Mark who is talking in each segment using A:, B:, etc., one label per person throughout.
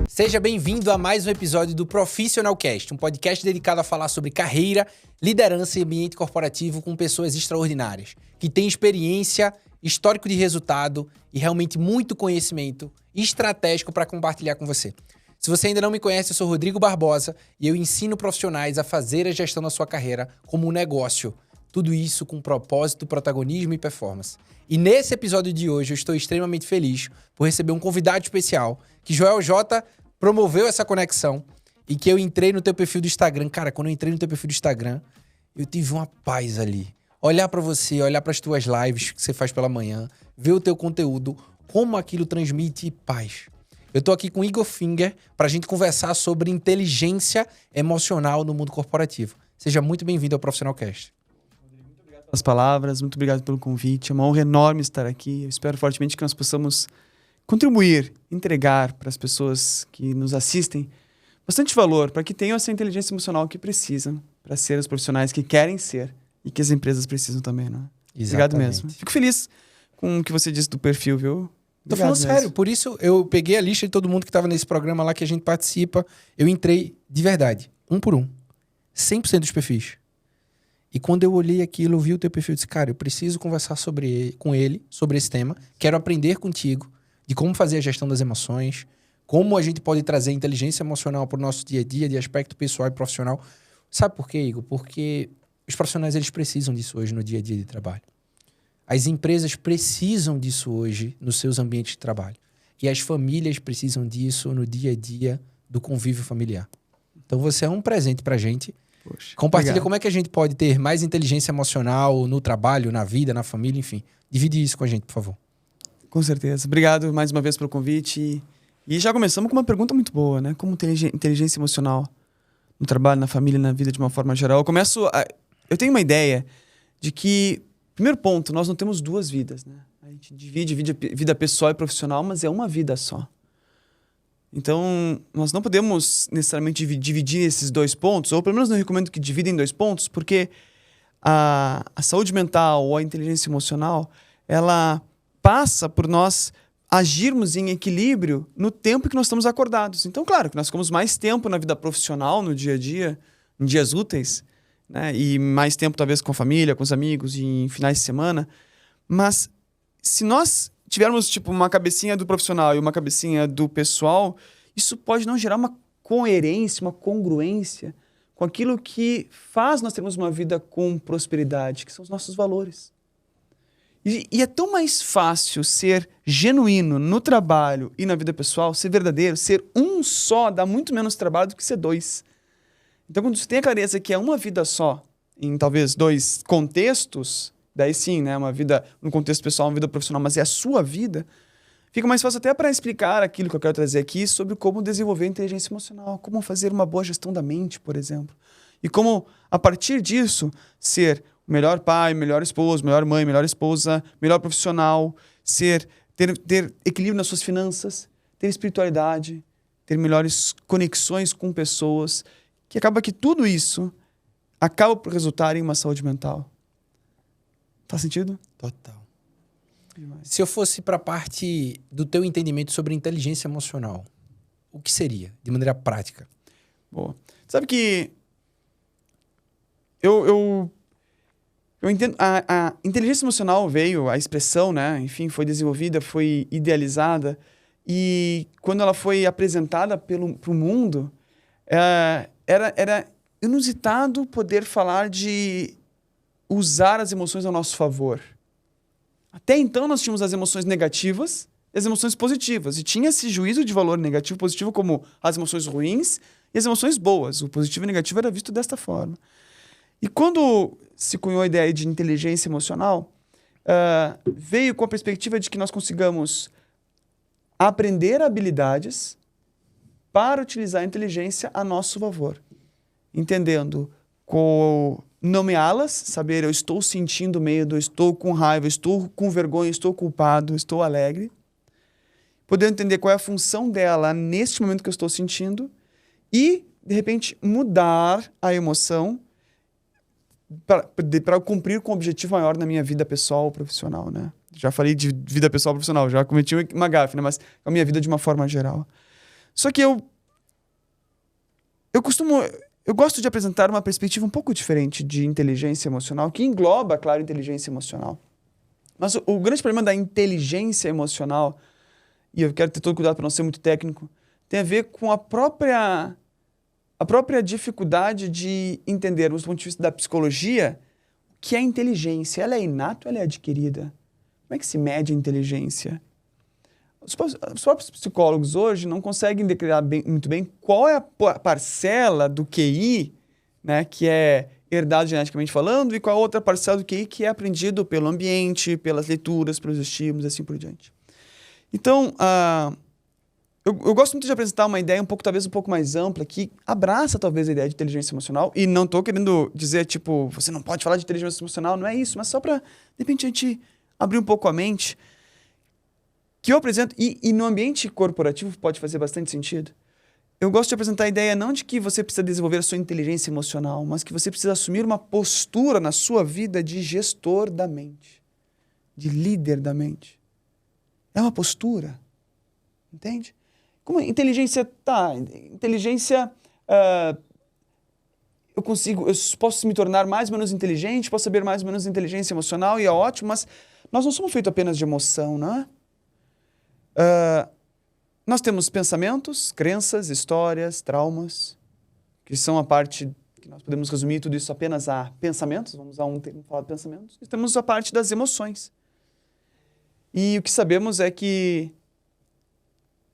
A: Seja bem-vindo a mais um episódio do Profissional Cast, um podcast dedicado a falar sobre carreira, liderança e ambiente corporativo com pessoas extraordinárias, que têm experiência, histórico de resultado e realmente muito conhecimento estratégico para compartilhar com você. Se você ainda não me conhece, eu sou Rodrigo Barbosa e eu ensino profissionais a fazer a gestão da sua carreira como um negócio. Tudo isso com propósito, protagonismo e performance. E nesse episódio de hoje eu estou extremamente feliz por receber um convidado especial que Joel J promoveu essa conexão e que eu entrei no teu perfil do Instagram. Cara, quando eu entrei no teu perfil do Instagram, eu tive uma paz ali. Olhar pra você, olhar pras tuas lives que você faz pela manhã, ver o teu conteúdo, como aquilo transmite paz. Eu tô aqui com o Igor Finger pra gente conversar sobre inteligência emocional no mundo corporativo. Seja muito bem-vindo ao Profissional Cast.
B: Muito obrigado pelas palavras, muito obrigado pelo convite. É uma honra enorme estar aqui. Eu espero fortemente que nós possamos contribuir, entregar para as pessoas que nos assistem bastante valor, para que tenham essa inteligência emocional que precisam, para ser os profissionais que querem ser e que as empresas precisam também, não é? Obrigado mesmo. Fico feliz com o que você disse do perfil, viu?
A: Tô falando sério, por isso eu peguei a lista de todo mundo que estava nesse programa lá que a gente participa, eu entrei de verdade, um por um, 100% dos perfis. E quando eu olhei aquilo, eu vi o teu perfil e disse, cara, eu preciso conversar com ele sobre esse tema, quero aprender contigo, de como fazer a gestão das emoções, como a gente pode trazer inteligência emocional para o nosso dia a dia, de aspecto pessoal e profissional. Sabe por quê, Igor? Porque os profissionais eles precisam disso hoje no dia a dia de trabalho. As empresas precisam disso hoje nos seus ambientes de trabalho. E as famílias precisam disso no dia a dia do convívio familiar. Então você é um presente para a gente.
B: Poxa,
A: compartilha
B: obrigado.
A: Como é que a gente pode ter mais inteligência emocional no trabalho, na vida, na família, enfim. Divide isso com a gente, por favor.
B: Com certeza. Obrigado mais uma vez pelo convite. E já começamos com uma pergunta muito boa, né? Como inteligência emocional no trabalho, na família, na vida de uma forma geral. Eu tenho uma ideia de que, primeiro ponto, nós não temos duas vidas, né? A gente divide vida pessoal e profissional, mas é uma vida só. Então, nós não podemos necessariamente dividir esses dois pontos, ou pelo menos não recomendo que divida em dois pontos, porque a saúde mental ou a inteligência emocional, ela passa por nós agirmos em equilíbrio no tempo que nós estamos acordados. Então, claro que nós ficamos mais tempo na vida profissional, no dia a dia, em dias úteis, né? E mais tempo talvez com a família, com os amigos, e em finais de semana. Mas se nós tivermos tipo uma cabecinha do profissional e uma cabecinha do pessoal, isso pode não gerar uma coerência, uma congruência com aquilo que faz nós termos uma vida com prosperidade, que são os nossos valores. E é tão mais fácil ser genuíno no trabalho e na vida pessoal, ser verdadeiro, ser um só, dá muito menos trabalho do que ser dois. Então, quando você tem a clareza que é uma vida só, em talvez dois contextos, daí sim, né, uma vida no contexto pessoal, uma vida profissional, mas é a sua vida, fica mais fácil até para explicar aquilo que eu quero trazer aqui sobre como desenvolver a inteligência emocional, como fazer uma boa gestão da mente, por exemplo. E como, a partir disso, ser o melhor pai, melhor esposo, melhor mãe, melhor esposa, melhor profissional, ter equilíbrio nas suas finanças, ter espiritualidade, ter melhores conexões com pessoas, que acaba que tudo isso acaba por resultar em uma saúde mental. Faz sentido?
A: Total. Se eu fosse para a parte do teu entendimento sobre inteligência emocional, o que seria, de maneira prática?
B: Boa. Sabe que eu entendo, a inteligência emocional veio, a expressão, né? Enfim, foi desenvolvida, foi idealizada, e quando ela foi apresentada para o mundo, era inusitado poder falar de usar as emoções a nosso favor. Até então nós tínhamos as emoções negativas e as emoções positivas, e tinha esse juízo de valor negativo e positivo como as emoções ruins e as emoções boas. O positivo e o negativo era visto desta forma. E quando se cunhou a ideia de inteligência emocional, veio com a perspectiva de que nós consigamos aprender habilidades para utilizar a inteligência a nosso favor. Entendendo, nomeá-las, saber eu estou sentindo medo, eu estou com raiva, eu estou com vergonha, eu estou culpado, eu estou alegre. Poder entender qual é a função dela neste momento que eu estou sentindo e, de repente, mudar a emoção para cumprir com um objetivo maior na minha vida pessoal ou profissional, né? Já falei de vida pessoal profissional, já cometi uma gafe, né? Mas a minha vida de uma forma geral. Só que eu gosto de apresentar uma perspectiva um pouco diferente de inteligência emocional, que engloba, claro, inteligência emocional. Mas o grande problema da inteligência emocional, e eu quero ter todo cuidado para não ser muito técnico, tem a ver com a própria dificuldade de entender, do ponto de vista da psicologia, o que é inteligência. Ela é inata ou ela é adquirida? Como é que se mede a inteligência? Os próprios psicólogos hoje não conseguem declarar muito bem qual é a parcela do QI, né, que é herdado geneticamente falando, e qual a outra parcela do QI que é aprendido pelo ambiente, pelas leituras, pelos estímulos, assim por diante. Então, eu gosto muito de apresentar uma ideia talvez um pouco mais ampla, que abraça talvez a ideia de inteligência emocional, e não estou querendo dizer, tipo, você não pode falar de inteligência emocional, não é isso, mas só para, de repente, a gente abrir um pouco a mente, que eu apresento, e no ambiente corporativo pode fazer bastante sentido. Eu gosto de apresentar a ideia não de que você precisa desenvolver a sua inteligência emocional, mas que você precisa assumir uma postura na sua vida de gestor da mente, de líder da mente. É uma postura, entende? Como inteligência inteligência, eu posso me tornar mais ou menos inteligente, posso saber mais ou menos inteligência emocional e é ótimo, mas nós não somos feitos apenas de emoção, não é? Nós temos pensamentos, crenças, histórias, traumas, que são a parte que nós podemos resumir tudo isso apenas a pensamentos, vamos usar um termo falar de pensamentos, e temos a parte das emoções. E o que sabemos é que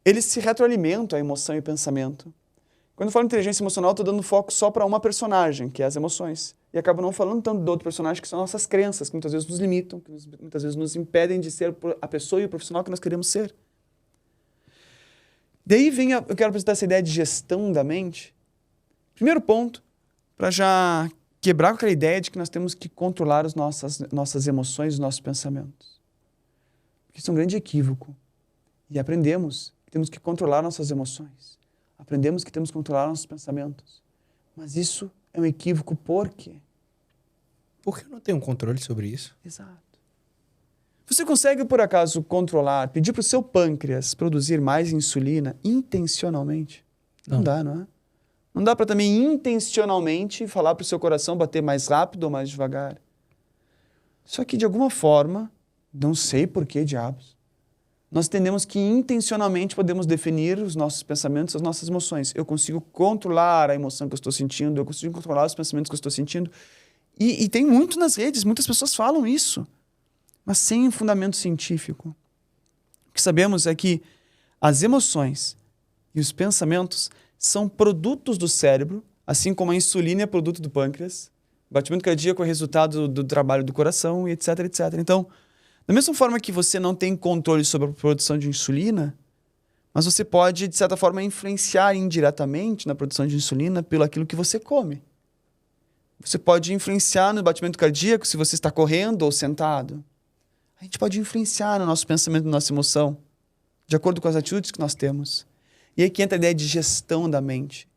B: eles se retroalimentam, a emoção e o pensamento. Quando eu falo de inteligência emocional, estou dando foco só para uma personagem, que é as emoções. E acabo não falando tanto do outro personagem, que são nossas crenças, que muitas vezes nos limitam, que muitas vezes nos impedem de ser a pessoa e o profissional que nós queremos ser. Daí eu quero apresentar essa ideia de gestão da mente. Primeiro ponto, para já quebrar com aquela ideia de que nós temos que controlar as nossas emoções, os nossos pensamentos. Porque isso é um grande equívoco. E aprendemos que temos que controlar nossas emoções. Aprendemos que temos que controlar nossos pensamentos. Mas isso é um equívoco por quê?
A: Porque eu não tenho controle sobre isso.
B: Exato. Você consegue, por acaso, pedir para o seu pâncreas produzir mais insulina intencionalmente? Não dá, não é? Não dá para também intencionalmente falar para o seu coração bater mais rápido ou mais devagar. Só que, de alguma forma, não sei por que diabos, nós entendemos que intencionalmente podemos definir os nossos pensamentos, as nossas emoções. Eu consigo controlar a emoção que eu estou sentindo, eu consigo controlar os pensamentos que eu estou sentindo. E tem muito nas redes, muitas pessoas falam isso, mas sem um fundamento científico. O que sabemos é que as emoções e os pensamentos são produtos do cérebro, assim como a insulina é produto do pâncreas, o batimento cardíaco é resultado do trabalho do coração, e etc, etc. Então, da mesma forma que você não tem controle sobre a produção de insulina, mas você pode, de certa forma, influenciar indiretamente na produção de insulina pelo aquilo que você come. Você pode influenciar no batimento cardíaco se você está correndo ou sentado. A gente pode influenciar no nosso pensamento, na nossa emoção, de acordo com as atitudes que nós temos. E aí que entra a ideia de gestão da mente.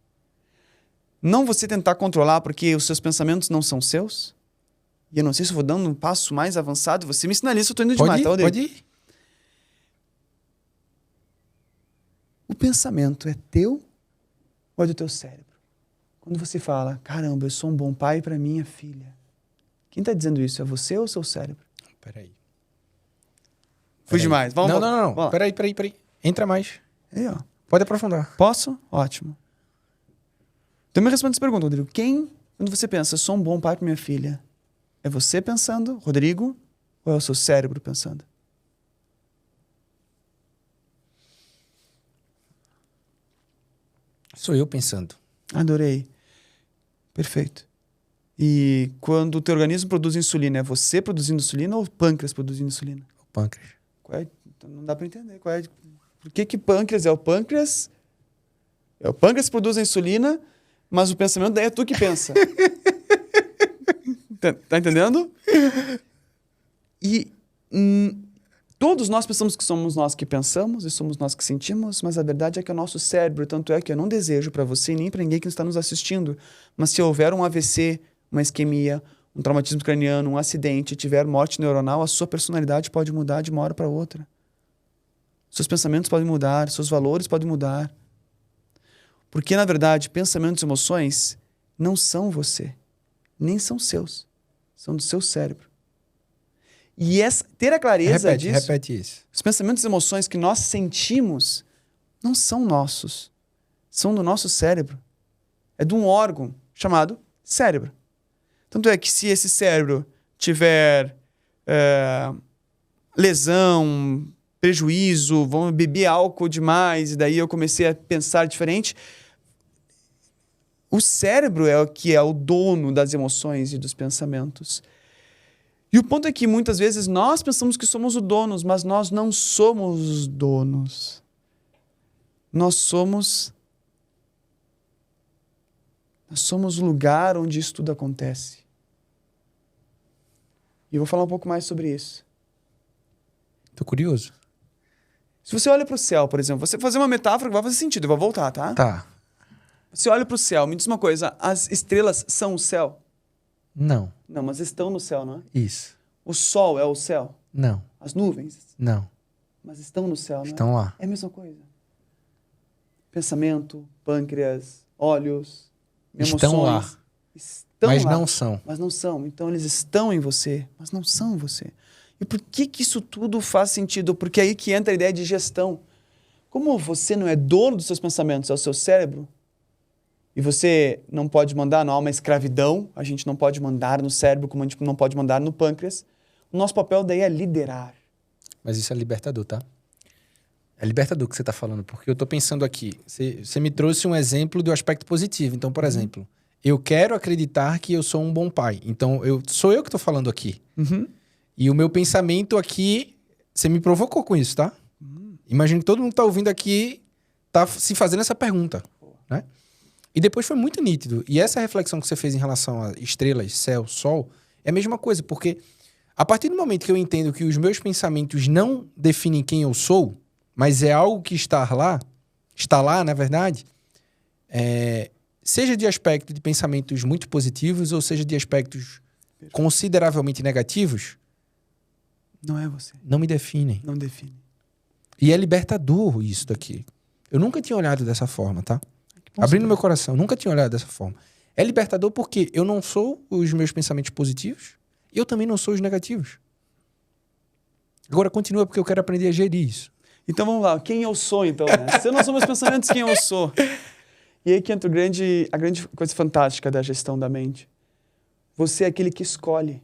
B: Não você tentar controlar porque os seus pensamentos não são seus. E eu não sei se eu vou dando um passo mais avançado. Você me sinaliza, eu estou indo demais, tá, Rodrigo?
A: Pode ir.
B: O pensamento é teu ou é do teu cérebro? Quando você fala, caramba, eu sou um bom pai para minha filha. Quem está dizendo isso? É você ou o seu cérebro?
A: Peraí.
B: Fui demais. Vamos
A: Não. Peraí. Entra mais.
B: Aí, ó.
A: Pode aprofundar.
B: Posso? Ótimo. Então me responde essa pergunta, Rodrigo. Quando você pensa, eu sou um bom pai para minha filha, é você pensando, Rodrigo, ou é o seu cérebro pensando?
A: Sou eu pensando.
B: Adorei. Perfeito. E quando o teu organismo produz insulina, é você produzindo insulina ou o pâncreas produzindo insulina?
A: O pâncreas.
B: Então não dá para entender. Por que pâncreas é o pâncreas? É o pâncreas que produz a insulina, mas o pensamento daí é tu que pensa. Tá entendendo? E todos nós pensamos que somos nós que pensamos e somos nós que sentimos, mas a verdade é que é o nosso cérebro, tanto é que eu não desejo para você nem para ninguém que está nos assistindo, mas se houver um AVC, uma isquemia, um traumatismo craniano, um acidente, tiver morte neuronal, a sua personalidade pode mudar de uma hora para outra. Seus pensamentos podem mudar, seus valores podem mudar. Porque, na verdade, pensamentos e emoções não são você, nem são seus. São do seu cérebro. E ter a clareza disso...
A: Repete isso.
B: Os pensamentos e emoções que nós sentimos não são nossos. São do nosso cérebro. É de um órgão chamado cérebro. Tanto é que se esse cérebro tiver lesão, prejuízo, vamos beber álcool demais, e daí eu comecei a pensar diferente. O cérebro é o que é o dono das emoções e dos pensamentos. E o ponto é que muitas vezes nós pensamos que somos os donos, mas nós não somos os donos. Nós somos o lugar onde isso tudo acontece. E eu vou falar um pouco mais sobre isso.
A: Tô curioso.
B: Se você olha para o céu, por exemplo, você fazer uma metáfora que vai fazer sentido, eu vou voltar, tá?
A: Tá.
B: Você olha para o céu, me diz uma coisa, as estrelas são o céu?
A: Não.
B: Não, mas estão no céu, não é?
A: Isso.
B: O sol é o céu?
A: Não.
B: As nuvens?
A: Não.
B: Mas estão no céu, não é?
A: Estão lá.
B: É a mesma coisa. Pensamento, pâncreas, olhos, emoções.
A: Estão lá.
B: Estão
A: Mas
B: lá,
A: não são.
B: mas não são. Então eles estão em você, mas não são você. E por que isso tudo faz sentido? Porque é aí que entra a ideia de gestão. Como você não é dono dos seus pensamentos, é o seu cérebro, e você não pode mandar, não há uma escravidão, a gente não pode mandar no cérebro como a gente não pode mandar no pâncreas, o nosso papel daí é liderar.
A: Mas isso é libertador, tá? É libertador que você tá falando, porque eu tô pensando aqui. Você me trouxe um exemplo do aspecto positivo. Então, por exemplo, eu quero acreditar que eu sou um bom pai. Então, sou eu que tô falando aqui.
B: Uhum.
A: E o meu pensamento aqui, você me provocou com isso, tá? Imagino que todo mundo que tá ouvindo aqui tá se fazendo essa pergunta, né? E depois foi muito nítido. E essa reflexão que você fez em relação a estrelas, céu, sol, é a mesma coisa, porque a partir do momento que eu entendo que os meus pensamentos não definem quem eu sou, mas é algo que está lá, na verdade, seja de aspecto de pensamentos muito positivos ou seja de aspectos consideravelmente negativos,
B: Não é você.
A: não me definem.
B: Não define.
A: E é libertador isso daqui. Eu nunca tinha olhado dessa forma, tá? Abrindo meu coração, nunca tinha olhado dessa forma. É libertador porque eu não sou os meus pensamentos positivos e eu também não sou os negativos. Agora continua porque eu quero aprender a gerir isso.
B: Então vamos lá, quem eu sou então? Né? Se eu não sou meus pensamentos, quem eu sou? E aí que entra a grande coisa fantástica da gestão da mente. Você é aquele que escolhe.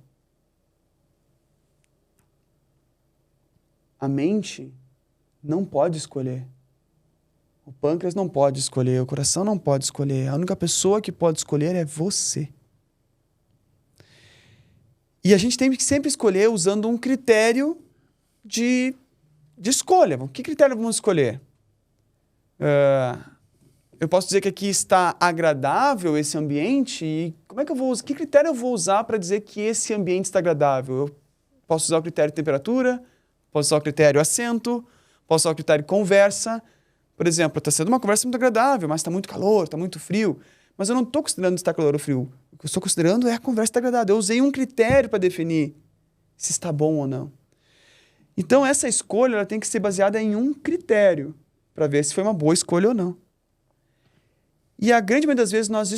B: A mente não pode escolher. O pâncreas não pode escolher, o coração não pode escolher. A única pessoa que pode escolher é você. E a gente tem que sempre escolher usando um critério de escolha. Que critério vamos escolher? Eu posso dizer que aqui está agradável esse ambiente e que critério eu vou usar para dizer que esse ambiente está agradável? Eu posso usar o critério temperatura, posso usar o critério assento, posso usar o critério conversa. Por exemplo, está sendo uma conversa muito agradável, mas está muito calor, está muito frio. Mas eu não estou considerando se está calor ou frio. O que eu estou considerando é a conversa está agradável. Eu usei um critério para definir se está bom ou não. Então, essa escolha ela tem que ser baseada em um critério para ver se foi uma boa escolha ou não. E a grande maioria das vezes nós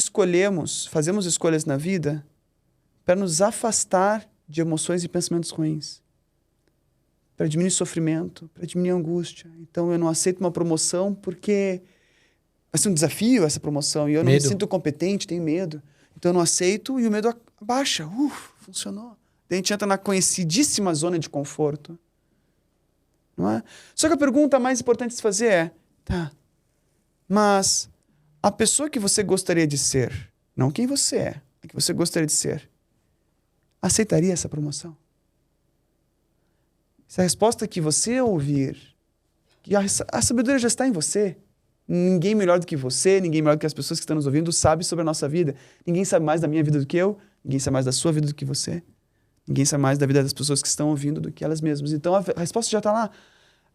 B: fazemos escolhas na vida para nos afastar de emoções e pensamentos ruins. Para diminuir sofrimento, para diminuir angústia. Então, eu não aceito uma promoção porque vai ser um desafio essa promoção e eu não me sinto competente, tenho medo. Então, eu não aceito e o medo abaixa. Funcionou. Daí a gente entra na conhecidíssima zona de conforto. Não é? Só que a pergunta mais importante de se fazer mas a pessoa que você gostaria de ser, não quem você é, a que você gostaria de ser, aceitaria essa promoção? Se a resposta que você ouvir, que a sabedoria já está em você, ninguém melhor do que você, ninguém melhor do que as pessoas que estão nos ouvindo sabe sobre a nossa vida. Ninguém sabe mais da minha vida do que eu, ninguém sabe mais da sua vida do que você. Ninguém sabe mais da vida das pessoas que estão ouvindo do que elas mesmas. Então a resposta já está lá.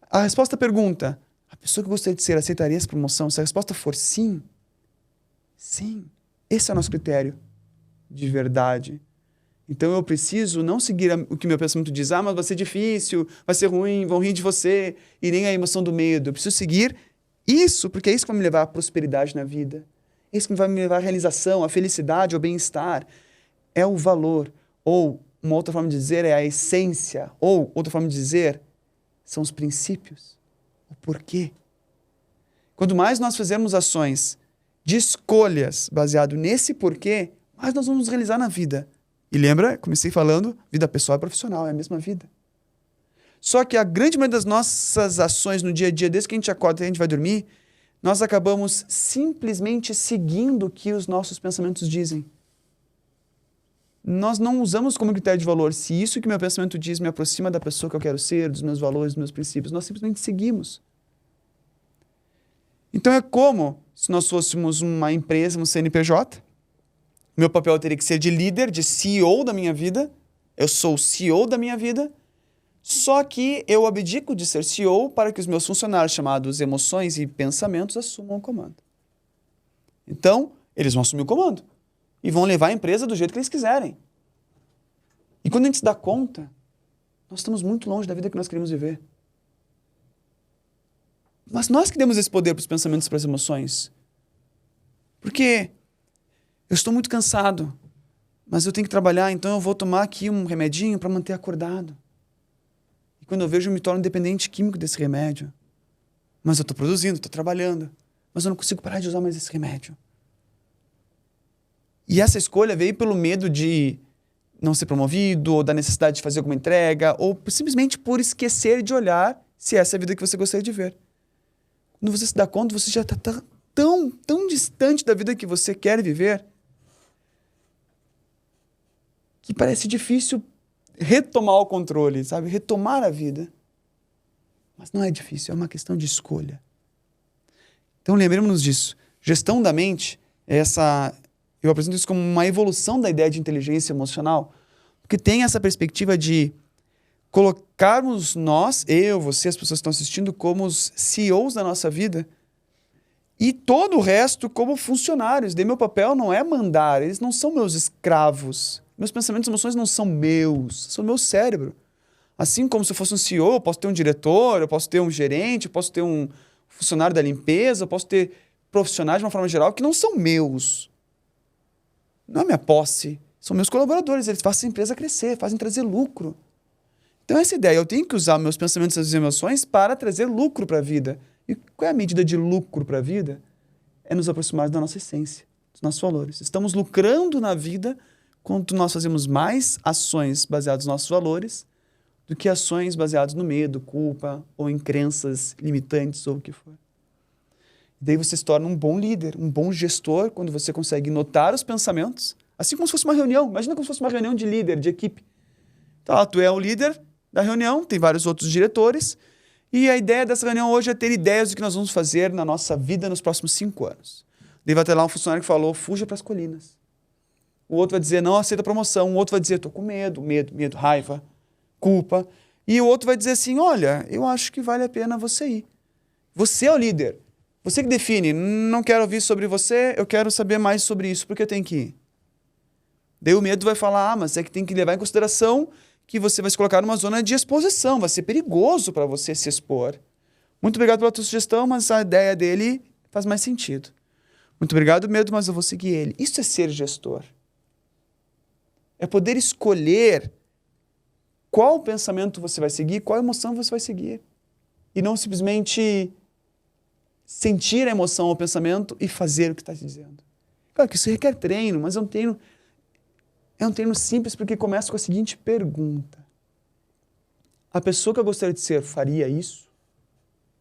B: A resposta pergunta, a pessoa que eu gostaria de ser aceitaria essa promoção? Se a resposta for sim, sim, esse é o nosso critério de verdade. Então eu preciso não seguir o que meu pensamento diz, mas vai ser difícil, vai ser ruim, vão rir de você, e nem a emoção do medo. Eu preciso seguir isso, porque é isso que vai me levar à prosperidade na vida. É isso que vai me levar à realização, à felicidade, ao bem-estar. É o valor. Ou, uma outra forma de dizer, é a essência. Ou, outra forma de dizer, são os princípios. O porquê. Quanto mais nós fizermos ações de escolhas baseado nesse porquê, mais nós vamos realizar na vida. E lembra, comecei falando, vida pessoal e profissional, é a mesma vida. Só que a grande maioria das nossas ações no dia a dia, desde que a gente acorda até a gente vai dormir, nós acabamos simplesmente seguindo o que os nossos pensamentos dizem. Nós não usamos como critério de valor se isso que meu pensamento diz me aproxima da pessoa que eu quero ser, dos meus valores, dos meus princípios. Nós simplesmente seguimos. Então é como se nós fôssemos uma empresa, um CNPJ. Meu papel teria que ser de líder, de CEO da minha vida. Eu sou o CEO da minha vida. Só que eu abdico de ser CEO para que os meus funcionários, chamados emoções e pensamentos, assumam o comando. Então, eles vão assumir o comando. E vão levar a empresa do jeito que eles quiserem. E quando a gente se dá conta, nós estamos muito longe da vida que nós queremos viver. Mas nós que demos esse poder para os pensamentos e para as emoções. Porque eu estou muito cansado, mas eu tenho que trabalhar, então eu vou tomar aqui um remedinho para manter acordado. E quando eu vejo, eu me torno dependente químico desse remédio. Mas eu estou produzindo, estou trabalhando, mas eu não consigo parar de usar mais esse remédio. E essa escolha veio pelo medo de não ser promovido, ou da necessidade de fazer alguma entrega, ou simplesmente por esquecer de olhar se essa é a vida que você gostaria de ver. Quando você se dá conta, você já está tão distante da vida que você quer viver, que parece difícil retomar o controle, sabe? Retomar a vida. Mas não é difícil, é uma questão de escolha. Então lembremos-nos disso. Gestão da mente, eu apresento isso como uma evolução da ideia de inteligência emocional, porque tem essa perspectiva de colocarmos nós, eu, você, as pessoas que estão assistindo, como os CEOs da nossa vida e todo o resto como funcionários. Daí meu papel não é mandar, eles não são meus escravos. Meus pensamentos e emoções não são meus, são meu cérebro. Assim como se eu fosse um CEO, eu posso ter um diretor, eu posso ter um gerente, eu posso ter um funcionário da limpeza, eu posso ter profissionais de uma forma geral que não são meus. Não é minha posse, são meus colaboradores, eles fazem a empresa crescer, fazem trazer lucro. Então essa ideia, eu tenho que usar meus pensamentos e as emoções para trazer lucro para a vida. E qual é a medida de lucro para a vida? É nos aproximar da nossa essência, dos nossos valores. Estamos lucrando na vida quando nós fazemos mais ações baseadas nos nossos valores do que ações baseadas no medo, culpa ou em crenças limitantes ou o que for. E daí você se torna um bom líder, um bom gestor quando você consegue notar os pensamentos, assim como se fosse uma reunião. Imagina como se fosse uma reunião de líder, de equipe. Então, tu é o líder da reunião, tem vários outros diretores, e a ideia dessa reunião hoje é ter ideias do que nós vamos fazer na nossa vida nos próximos 5 anos. Daí vai ter lá um funcionário que falou, fuja para as colinas. O outro vai dizer, não aceita a promoção. O outro vai dizer, estou com medo, raiva, culpa. E o outro vai dizer assim, olha, eu acho que vale a pena você ir. Você é o líder. Você que define, não quero ouvir sobre você, eu quero saber mais sobre isso, porque eu tenho que ir. Daí o medo vai falar, mas é que tem que levar em consideração que você vai se colocar numa zona de exposição, vai ser perigoso para você se expor. Muito obrigado pela tua sugestão, mas a ideia dele faz mais sentido. Muito obrigado, medo, mas eu vou seguir ele. Isso é ser gestor. É poder escolher qual pensamento você vai seguir, qual emoção você vai seguir. E não simplesmente sentir a emoção ou o pensamento e fazer o que está te dizendo. Claro que isso requer treino, mas é um treino simples porque começa com a seguinte pergunta. A pessoa que eu gostaria de ser faria isso?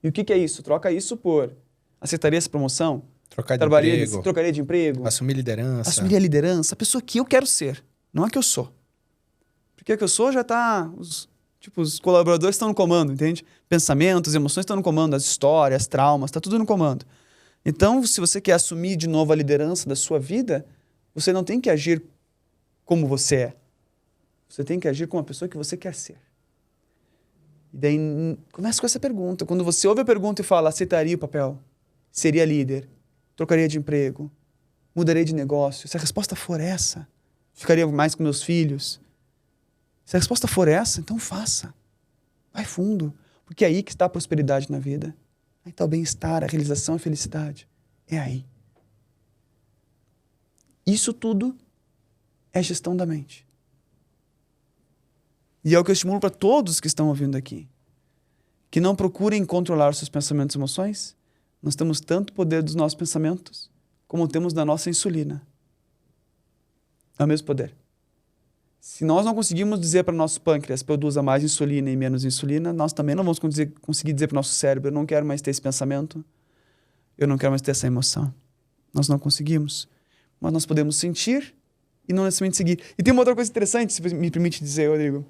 B: E o que é isso? Troca isso por aceitaria essa promoção? Trocaria de emprego?
A: Assumir liderança?
B: Assumiria a liderança? A pessoa que eu quero ser, não a que eu sou. Porque a que eu sou já está... Os colaboradores estão no comando, entende? Pensamentos, emoções estão no comando, as histórias, traumas, está tudo no comando. Então, se você quer assumir de novo a liderança da sua vida, você não tem que agir como você é. Você tem que agir como a pessoa que você quer ser. E daí, começa com essa pergunta. Quando você ouve a pergunta e fala, aceitaria o papel? Seria líder? Trocaria de emprego? Mudaria de negócio? Se a resposta for essa, Ficaria mais com meus filhos? Se a resposta for essa, então faça. Vai fundo. Porque é aí que está a prosperidade na vida. Aí está o bem-estar, a realização, a felicidade. É aí. Isso tudo é gestão da mente. E é o que eu estimulo para todos que estão ouvindo aqui. Que não procurem controlar os seus pensamentos e emoções. Nós temos tanto poder dos nossos pensamentos como temos da nossa insulina. É o mesmo poder. Se nós não conseguimos dizer para o nosso pâncreas produza mais insulina e menos insulina, nós também não vamos conseguir dizer para o nosso cérebro eu não quero mais ter esse pensamento, eu não quero mais ter essa emoção. Nós não conseguimos. Mas nós podemos sentir e não necessariamente seguir. E tem uma outra coisa interessante, se me permite dizer, Rodrigo.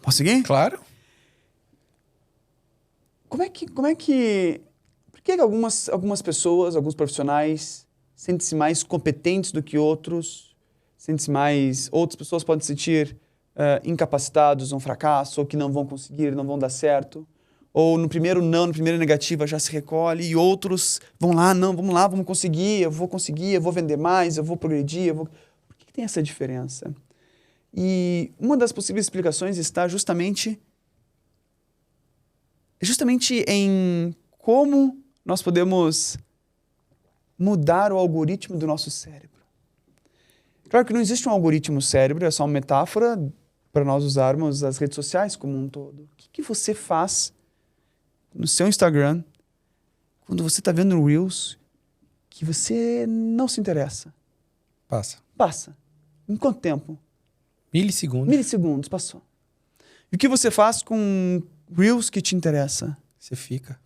B: Posso seguir?
A: Claro.
B: Por que algumas pessoas, alguns profissionais sentem-se mais competentes do que outros? Outras pessoas podem se sentir incapacitados, um fracasso, ou que não vão conseguir, não vão dar certo. Ou no primeiro não, na primeira negativa já se recolhe, e outros vão lá, não, vamos lá, vamos conseguir, eu vou vender mais, eu vou progredir. Por que tem essa diferença? E uma das possíveis explicações está justamente em como nós podemos mudar o algoritmo do nosso cérebro. Claro que não existe um algoritmo cérebro, é só uma metáfora para nós usarmos as redes sociais como um todo. O que você faz no seu Instagram quando você está vendo Reels que você não se interessa? Passa. Em quanto tempo? Milissegundos, passou. E o que você faz com Reels que te interessa?
A: Você fica.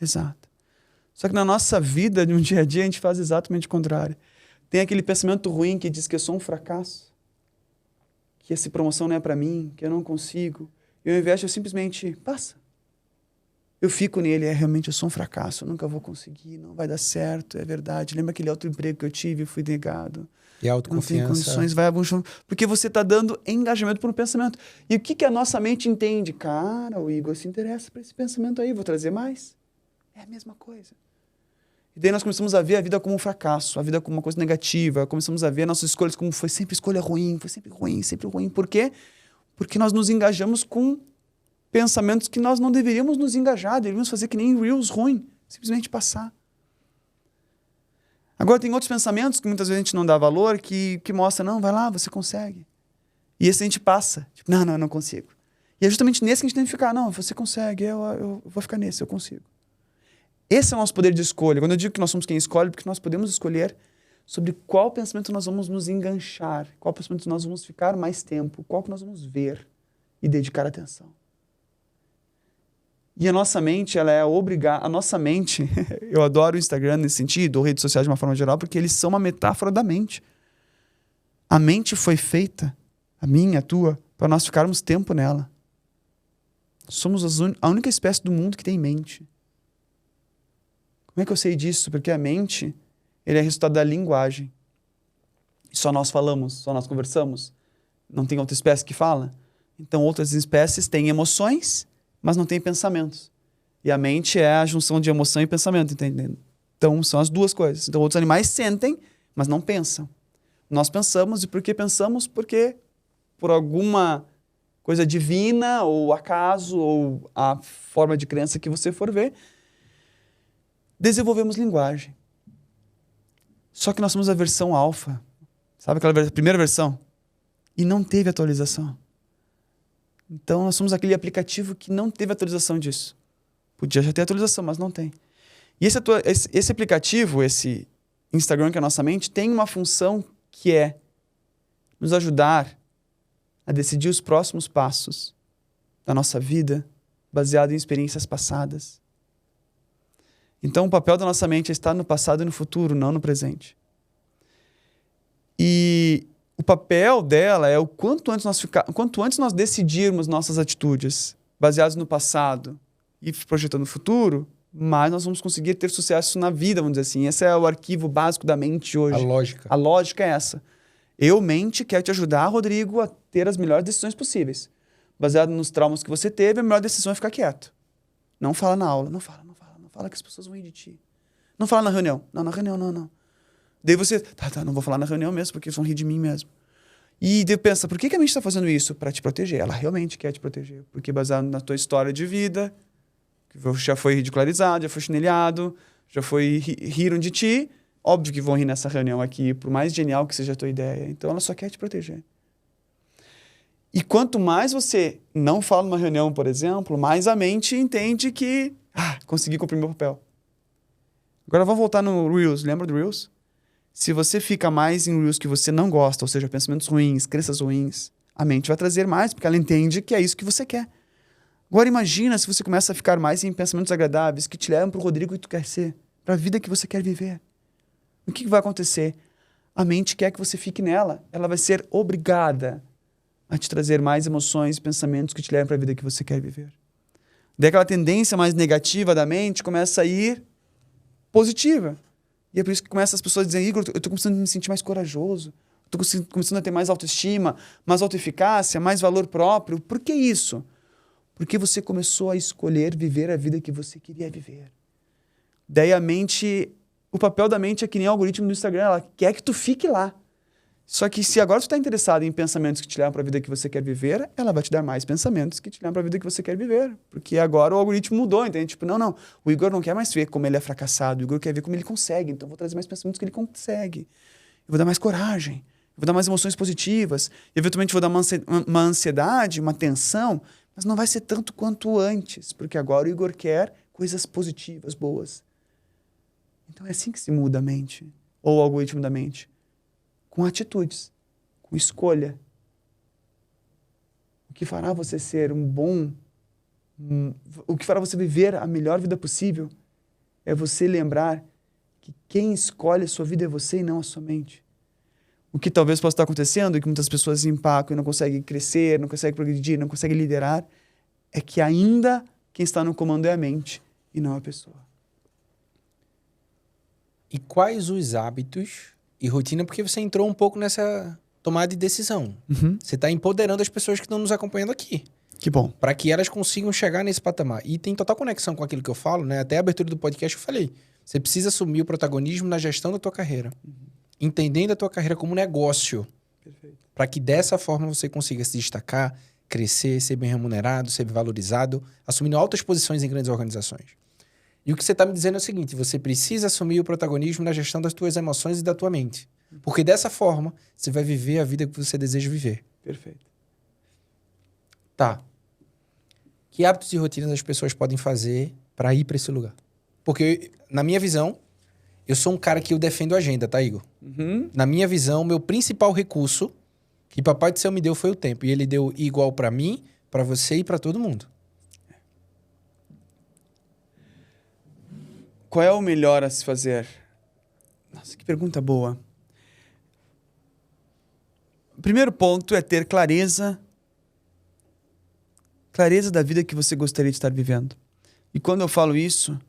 B: Exato. Só que na nossa vida, no dia a dia, a gente faz exatamente o contrário. Tem aquele pensamento ruim que diz que eu sou um fracasso, que essa promoção não é para mim, que eu não consigo. E ao invés de eu simplesmente, passa. Eu fico nele, realmente eu sou um fracasso, eu nunca vou conseguir, não vai dar certo, é verdade. Lembra aquele outro emprego que eu tive e fui negado?
A: E a autoconfiança.
B: Não tem condições, vai abaixo. Porque você está dando engajamento para um pensamento. E o que a nossa mente entende? Cara, o Igor se interessa por esse pensamento aí, vou trazer mais. É a mesma coisa. E daí nós começamos a ver a vida como um fracasso, a vida como uma coisa negativa, começamos a ver nossas escolhas como foi sempre escolha ruim, foi sempre ruim. Por quê? Porque nós nos engajamos com pensamentos que nós não deveríamos nos engajar, deveríamos fazer que nem Reels ruim, simplesmente passar. Agora tem outros pensamentos que muitas vezes a gente não dá valor, que mostra, não, vai lá, você consegue. E esse a gente passa, tipo, não, eu não consigo. E é justamente nesse que a gente tem que ficar, não, você consegue, eu vou ficar nesse, eu consigo. Esse é o nosso poder de escolha. Quando eu digo que nós somos quem escolhe, porque nós podemos escolher sobre qual pensamento nós vamos nos enganchar, qual pensamento nós vamos ficar mais tempo, qual que nós vamos ver e dedicar atenção. E a nossa mente, ela é obrigada... A nossa mente, eu adoro o Instagram nesse sentido, ou redes sociais de uma forma geral, porque eles são uma metáfora da mente. A mente foi feita, a minha, a tua, para nós ficarmos tempo nela. Somos a única espécie do mundo que tem mente. Como é que eu sei disso? Porque a mente, ele é resultado da linguagem. Só nós falamos, só nós conversamos. Não tem outra espécie que fala. Então, outras espécies têm emoções, mas não têm pensamentos. E a mente é a junção de emoção e pensamento, entendendo? Então, são as duas coisas. Então, outros animais sentem, mas não pensam. Nós pensamos, e por que pensamos? Porque por alguma coisa divina, ou acaso, ou a forma de crença que você for ver, desenvolvemos linguagem. Só que nós somos a versão alfa. Sabe aquela primeira versão? E não teve atualização. Então, nós somos aquele aplicativo que não teve atualização disso. Podia já ter atualização, mas não tem. E esse aplicativo, esse Instagram, que é a nossa mente, tem uma função que é nos ajudar a decidir os próximos passos da nossa vida baseado em experiências passadas. Então, o papel da nossa mente é estar no passado e no futuro, não no presente. E o papel dela é o quanto antes nós decidirmos nossas atitudes baseadas no passado e projetando o futuro, mais nós vamos conseguir ter sucesso na vida, vamos dizer assim. Esse é o arquivo básico da mente hoje. A lógica é essa. Eu, mente, quero te ajudar, Rodrigo, a ter as melhores decisões possíveis. Baseado nos traumas que você teve, a melhor decisão é ficar quieto. Não fala na aula, não fala que as pessoas vão ir de ti. Não fala na reunião. Não, na reunião não. Daí você, tá, não vou falar na reunião mesmo, porque eles vão rir de mim mesmo. E daí pensa, por que a mente está fazendo isso? Para te proteger. Ela realmente quer te proteger. Porque baseado na tua história de vida, que já foi ridicularizado, já foi chinelhado, já riram de ti, óbvio que vão rir nessa reunião aqui, por mais genial que seja a tua ideia. Então ela só quer te proteger. E quanto mais você não fala numa reunião, por exemplo, mais a mente entende que consegui cumprir meu papel. Agora vamos voltar no Reels. Lembra do Reels? Se você fica mais em Reels que você não gosta, ou seja, pensamentos ruins, crenças ruins, a mente vai trazer mais, porque ela entende que é isso que você quer. Agora imagina se você começa a ficar mais em pensamentos agradáveis que te levam para o Rodrigo que tu quer ser, para a vida que você quer viver. O que vai acontecer? A mente quer que você fique nela. Ela vai ser obrigada a te trazer mais emoções e pensamentos que te levam para a vida que você quer viver. Daí aquela tendência mais negativa da mente começa a ir positiva. E é por isso que começa as pessoas a dizer, Igor, eu estou começando a me sentir mais corajoso, estou começando a ter mais autoestima, mais autoeficácia, mais valor próprio. Por que isso? Porque você começou a escolher viver a vida que você queria viver. Daí a mente, o papel da mente é que nem o algoritmo do Instagram, ela quer que tu fique lá. Só que se agora tu está interessado em pensamentos que te levam para a vida que você quer viver, ela vai te dar mais pensamentos que te levam para a vida que você quer viver. Porque agora o algoritmo mudou, entende? Tipo, não, o Igor não quer mais ver como ele é fracassado, o Igor quer ver como ele consegue, então eu vou trazer mais pensamentos que ele consegue. Eu vou dar mais coragem, eu vou dar mais emoções positivas, eventualmente vou dar uma ansiedade, uma tensão, mas não vai ser tanto quanto antes, porque agora o Igor quer coisas positivas, boas. Então é assim que se muda a mente, ou o algoritmo da mente. Com atitudes, com escolha. O que fará você ser o que fará você viver a melhor vida possível é você lembrar que quem escolhe a sua vida é você e não a sua mente. O que talvez possa estar acontecendo e que muitas pessoas empacam e não conseguem crescer, não conseguem progredir, não conseguem liderar, é que ainda quem está no comando é a mente e não a pessoa.
A: E quais os hábitos e rotina, porque você entrou um pouco nessa tomada de decisão.
B: Uhum.
A: Você está empoderando as pessoas que estão nos acompanhando aqui.
B: Que bom.
A: Para que elas consigam chegar nesse patamar. E tem total conexão com aquilo que eu falo, né? Até a abertura do podcast eu falei. Você precisa assumir o protagonismo na gestão da tua carreira. Uhum. Entendendo a tua carreira como negócio. Perfeito. Para que dessa forma você consiga se destacar, crescer, ser bem remunerado, ser valorizado, assumindo altas posições em grandes organizações. E o que você está me dizendo é o seguinte, você precisa assumir o protagonismo na gestão das tuas emoções e da tua mente. Porque dessa forma, você vai viver a vida que você deseja viver.
B: Perfeito.
A: Tá. Que hábitos e rotinas as pessoas podem fazer para ir para esse lugar? Porque, na minha visão, eu sou um cara que eu defendo a agenda, tá, Igor?
B: Uhum.
A: Na minha visão, meu principal recurso que Papai do Céu me deu foi o tempo. E ele deu igual para mim, para você e para todo mundo.
B: Qual é o melhor a se fazer? Nossa, que pergunta boa. O primeiro ponto é ter clareza da vida que você gostaria de estar vivendo. E quando eu falo isso,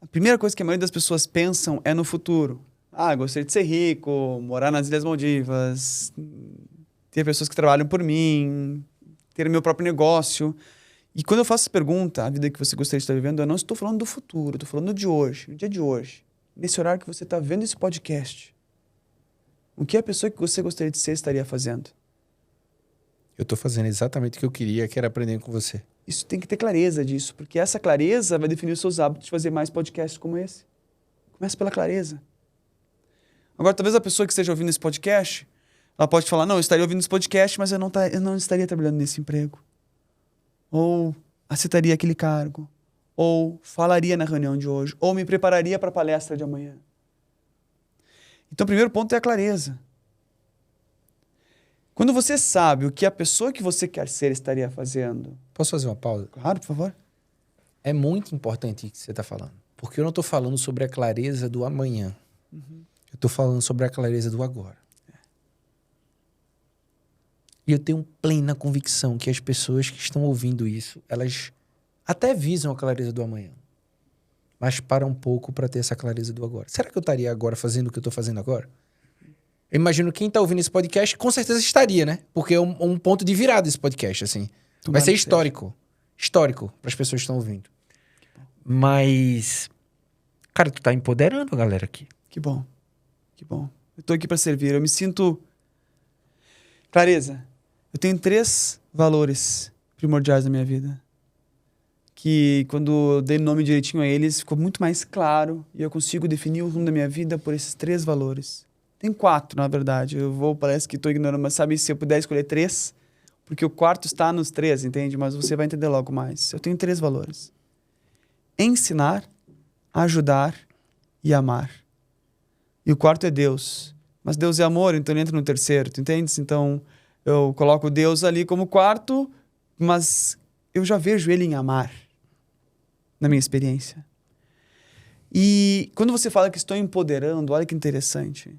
B: a primeira coisa que a maioria das pessoas pensam é no futuro. Gostaria de ser rico, morar nas Ilhas Maldivas, ter pessoas que trabalham por mim, ter meu próprio negócio. E quando eu faço essa pergunta, a vida que você gostaria de estar vivendo, eu não estou falando do futuro, estou falando de hoje, no dia de hoje. Nesse horário que você está vendo esse podcast. O que a pessoa que você gostaria de ser estaria fazendo?
A: Eu estou fazendo exatamente o que eu queria, que era aprender com você.
B: Isso tem que ter clareza disso, porque essa clareza vai definir os seus hábitos de fazer mais podcasts como esse. Começa pela clareza. Agora, talvez a pessoa que esteja ouvindo esse podcast, ela pode falar, não, eu estaria ouvindo esse podcast, mas eu não estaria trabalhando nesse emprego. Ou aceitaria aquele cargo, ou falaria na reunião de hoje, ou me prepararia para a palestra de amanhã. Então, o primeiro ponto é a clareza. Quando você sabe o que a pessoa que você quer ser estaria fazendo...
A: Posso fazer uma pausa?
B: Claro, por favor.
A: É muito importante o que você está falando. Porque eu não estou falando sobre a clareza do amanhã. Uhum. Eu estou falando sobre a clareza do agora. E eu tenho plena convicção que as pessoas que estão ouvindo isso, elas até visam a clareza do amanhã. Mas param um pouco para ter essa clareza do agora. Será que eu estaria agora fazendo o que eu estou fazendo agora? Eu imagino que quem está ouvindo esse podcast com certeza estaria, né? Porque é um ponto de virada esse podcast, assim. Vai ser histórico. Histórico para as pessoas que estão ouvindo. Mas, cara, tu tá empoderando a galera aqui.
B: Que bom. Que bom. Eu tô aqui para servir. Eu me sinto... Clareza. Eu tenho 3 valores primordiais na minha vida. Que quando eu dei nome direitinho a eles, ficou muito mais claro. E eu consigo definir o rumo da minha vida por esses 3 valores. Tem 4, na verdade. Parece que estou ignorando, mas sabe, se eu puder escolher 3, porque o quarto está nos 3, entende? Mas você vai entender logo mais. Eu tenho 3 valores. Ensinar, ajudar e amar. E o quarto é Deus. Mas Deus é amor, então ele entra no terceiro, tu entendes? Então eu coloco Deus ali como quarto, mas eu já vejo ele em amar, na minha experiência. E quando você fala que estou empoderando, olha que interessante.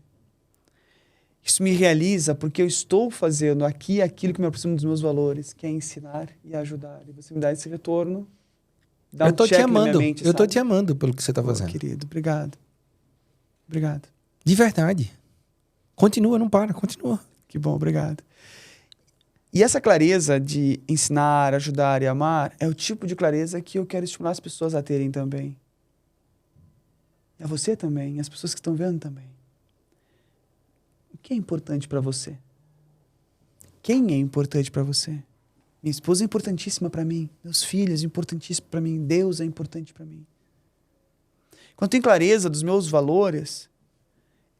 B: Isso me realiza porque eu estou fazendo aqui aquilo que me aproxima dos meus valores, que é ensinar e ajudar. E você me dá esse retorno, dá
A: Eu tô te amando.
B: mente,
A: Eu tô te amando pelo que você tá fazendo.
B: Querido, obrigado. Obrigado.
A: De verdade. Continua, não para, continua.
B: Que bom, obrigado. E essa clareza de ensinar, ajudar e amar é o tipo de clareza que eu quero estimular as pessoas a terem também. E a você também, e as pessoas que estão vendo também. O que é importante para você? Quem é importante para você? Minha esposa é importantíssima para mim. Meus filhos é importantíssimo para mim. Deus é importante para mim. Quando eu tenho clareza dos meus valores,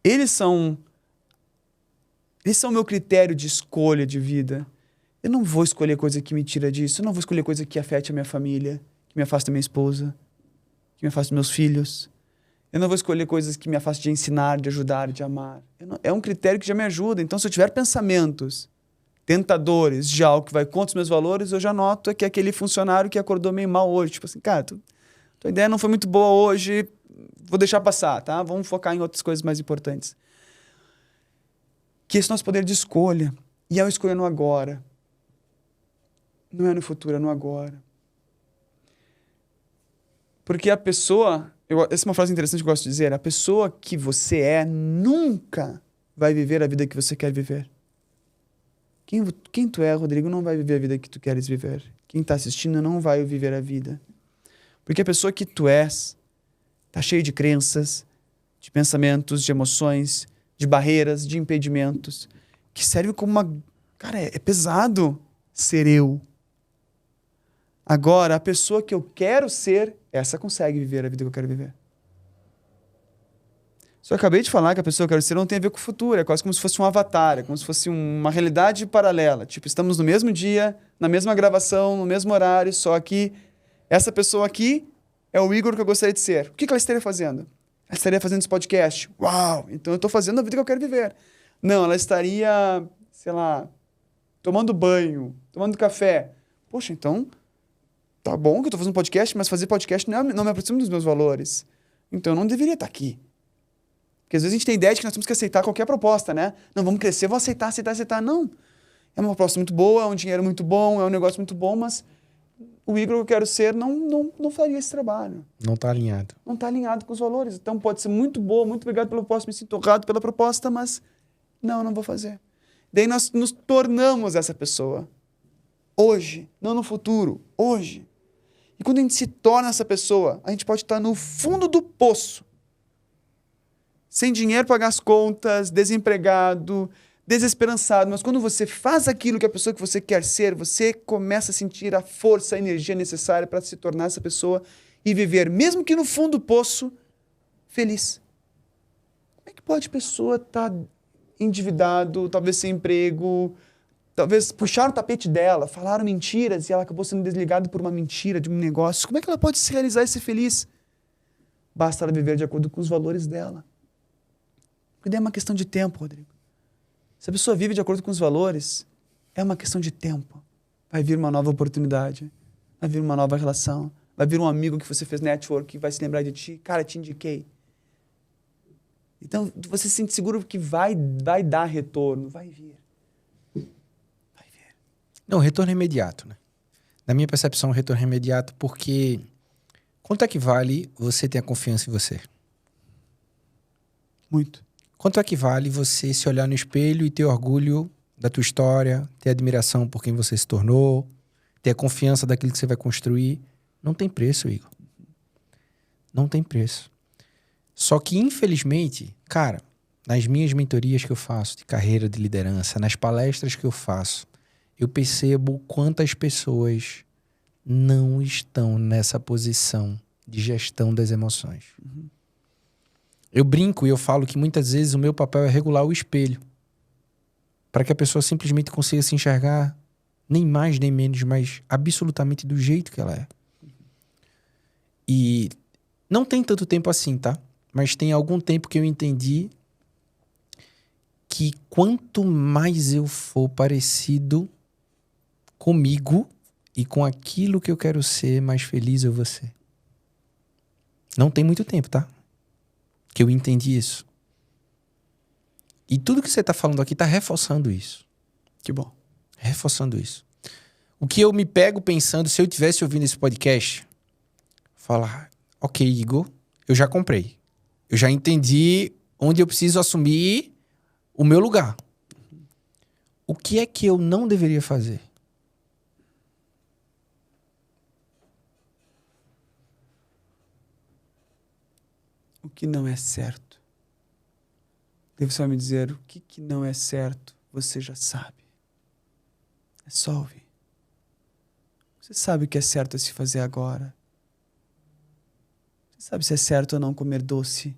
B: eles são o meu critério de escolha de vida. Eu não vou escolher coisa que me tira disso. Eu não vou escolher coisa que afete a minha família, que me afaste da minha esposa, que me afaste dos meus filhos. Eu não vou escolher coisas que me afastem de ensinar, de ajudar, de amar. É um critério que já me ajuda. Então, se eu tiver pensamentos tentadores de algo que vai contra os meus valores, eu já noto que é aquele funcionário que acordou meio mal hoje. Tipo assim, cara, tua ideia não foi muito boa hoje, vou deixar passar, tá? Vamos focar em outras coisas mais importantes. Que esse nosso poder de escolha, e é uma escolha no agora. Não é no futuro, é no agora. Porque a pessoa... essa é uma frase interessante que eu gosto de dizer. A pessoa que você é nunca vai viver a vida que você quer viver. Quem tu é, Rodrigo, não vai viver a vida que tu queres viver. Quem está assistindo não vai viver a vida. Porque a pessoa que tu és está cheia de crenças, de pensamentos, de emoções, de barreiras, de impedimentos, que serve como uma... Cara, é pesado ser eu. Agora, a pessoa que eu quero ser, essa consegue viver a vida que eu quero viver. Só acabei de falar que a pessoa que eu quero ser não tem a ver com o futuro. É quase como se fosse um avatar, é como se fosse uma realidade paralela. Tipo, estamos no mesmo dia, na mesma gravação, no mesmo horário, só que essa pessoa aqui é o Igor que eu gostaria de ser. O que ela estaria fazendo? Ela estaria fazendo esse podcast. Uau! Então eu estou fazendo a vida que eu quero viver. Não, ela estaria, sei lá, tomando banho, tomando café. Poxa, então... Tá bom que eu tô fazendo podcast, mas fazer podcast não me aproxima dos meus valores. Então eu não deveria estar aqui. Porque às vezes a gente tem ideia de que nós temos que aceitar qualquer proposta, né? Não, vamos crescer, vou aceitar. Não. É uma proposta muito boa, é um dinheiro muito bom, é um negócio muito bom, mas o Igor que eu quero ser não faria esse trabalho.
A: Não tá alinhado.
B: Não tá alinhado com os valores. Então pode ser muito boa, muito obrigado pela proposta, me sinto honrado pela proposta, mas não vou fazer. Daí nós nos tornamos essa pessoa. Hoje, não no futuro, hoje. E quando a gente se torna essa pessoa, a gente pode estar no fundo do poço. Sem dinheiro para pagar as contas, desempregado, desesperançado. Mas quando você faz aquilo que a pessoa que você quer ser, você começa a sentir a força, a energia necessária para se tornar essa pessoa e viver, mesmo que no fundo do poço, feliz. Como é que pode a pessoa estar endividado, talvez sem emprego... Talvez puxaram o tapete dela, falaram mentiras e ela acabou sendo desligada por uma mentira de um negócio. Como é que ela pode se realizar e ser feliz? Basta ela viver de acordo com os valores dela. Porque daí é uma questão de tempo, Rodrigo. Se a pessoa vive de acordo com os valores, é uma questão de tempo. Vai vir uma nova oportunidade, vai vir uma nova relação, vai vir um amigo que você fez network que vai se lembrar de ti. Cara, te indiquei. Então, você se sente seguro que vai dar retorno, vai vir.
A: Não, retorno é imediato, né? Na minha percepção, o retorno é imediato porque quanto é que vale você ter a confiança em você?
B: Muito.
A: Quanto é que vale você se olhar no espelho e ter orgulho da tua história, ter admiração por quem você se tornou, ter a confiança daquilo que você vai construir? Não tem preço, Igor. Não tem preço. Só que, infelizmente, cara, nas minhas mentorias que eu faço de carreira, de liderança, nas palestras que eu faço, eu percebo quantas pessoas não estão nessa posição de gestão das emoções.
B: Uhum.
A: Eu brinco e eu falo que muitas vezes o meu papel é regular o espelho para que a pessoa simplesmente consiga se enxergar nem mais nem menos, mas absolutamente do jeito que ela é. E não tem tanto tempo assim, tá? Mas tem algum tempo que eu entendi que quanto mais eu for parecido comigo e com aquilo que eu quero ser, mais feliz eu vou ser. Não tem muito tempo, tá? Que eu entendi isso. E tudo que você tá falando aqui tá reforçando isso.
B: Que bom.
A: Reforçando isso. O que eu me pego pensando, se eu tivesse ouvindo esse podcast, falar, ok, Igor, eu já comprei. Eu já entendi onde eu preciso assumir o meu lugar. O que é que eu não deveria fazer?
B: O que não é certo? Deve só me dizer o que não é certo, você já sabe. É só ouvir. Você sabe o que é certo a se fazer agora. Você sabe se é certo ou não comer doce,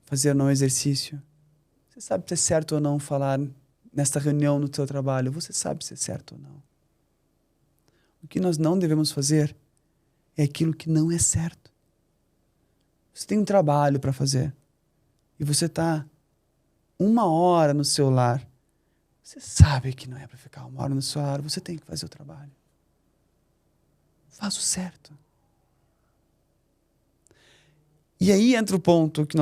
B: fazer ou não exercício. Você sabe se é certo ou não falar nesta reunião no seu trabalho. Você sabe se é certo ou não. O que nós não devemos fazer é aquilo que não é certo. Você tem um trabalho para fazer e você está 1 hora no celular. Você sabe que não é para ficar 1 hora no celular. Você tem que fazer o trabalho. Faz o certo. E aí entra o ponto que